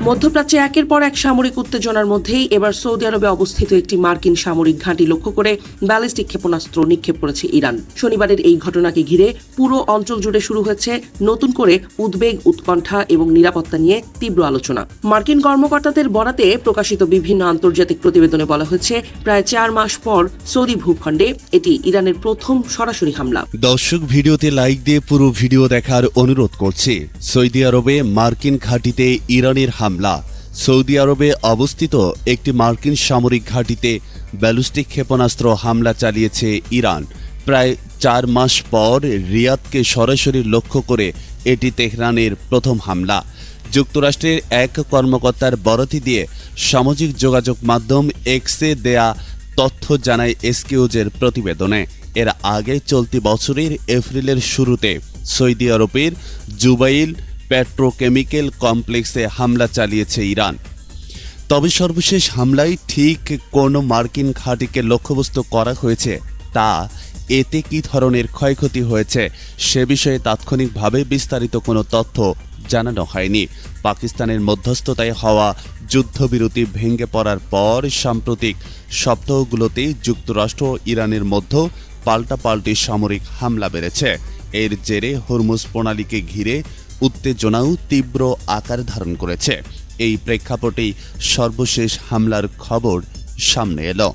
মধ্যপ্রাচ্যে একের পর এক সামরিক উত্তেজনার মধ্যেই এবার সৌদি আরবে অবস্থিত একটি মার্কিন সামরিক ঘাঁটি লক্ষ্য করে ব্যালিস্টিক ক্ষেপণাস্ত্র নিক্ষেপ করেছে ইরান। শনিবারের এই ঘটনাকে ঘিরে পুরো অঞ্চল জুড়ে শুরু হয়েছে নতুন করে উদ্বেগ, উৎকণ্ঠা এবং নিরাপত্তা নিয়ে তীব্র আলোচনা। মার্কিন কর্মকর্তাদের বরাতে প্রকাশিত বিভিন্ন আন্তর্জাতিক প্রতিবেদনে বলা হয়েছে, প্রায় 4 মাস পর সৌদি ভূখণ্ডে এটি ইরানের প্রথম সরাসরি হামলা। দর্শক, ভিডিওতে লাইক দিয়ে পুরো ভিডিও দেখার অনুরোধ করছি। সৌদি আরবে মার্কিন ঘাঁটিতে ইরানের হামলা। সৌদি আরবে অবস্থিত একটি মার্কিন সামরিক ঘাঁটিতে ব্যালিস্টিক ক্ষেপণাস্ত্র হামলা চালিয়েছে ইরান। প্রায় 4 মাস পর রিয়াদকে সরাসরি লক্ষ্য করে এটি তেহরানের প্রথম হামলা। যুক্তরাষ্ট্রের এক কর্মকর্তার বরাতি দিয়ে সামাজিক যোগাযোগ মাধ্যম এক্সে দেয়া তথ্য জানায় এসকিউজের প্রতিবেদনে। এর আগে চলতি বছরের এপ্রিলের শুরুতে সৌদি আরবের জুবাইল পেট্রোকেমিক্যাল কমপ্লেক্সে হামলা চালিয়েছে ইরান। তবে সর্বশেষ হামলায় ঠিক কোন মার্কিন ঘাঁটিকে লক্ষ্যবস্তু করা হয়েছে তা, এতে কী ধরনের ক্ষয়ক্ষতি হয়েছে সে বিষয়ে তাৎক্ষণিকভাবে বিস্তারিত কোনো তথ্য জানানো হয়নি। পাকিস্তানের মধ্যস্থতায় হওয়া যুদ্ধবিরতি ভেঙে পড়ার পর সাম্প্রতিক সপ্তাহগুলোতে যুক্তরাষ্ট্র ও ইরানের মধ্যে পাল্টাপাল্টি সামরিক হামলা বেড়েছে। এর জেরে হরমুজ প্রণালীকে ঘিরে উত্তেজনাও তীব্র আকার ধারণ করেছে। এই প্রেক্ষাপটেই সর্বশেষ হামলার খবর সামনে এলো।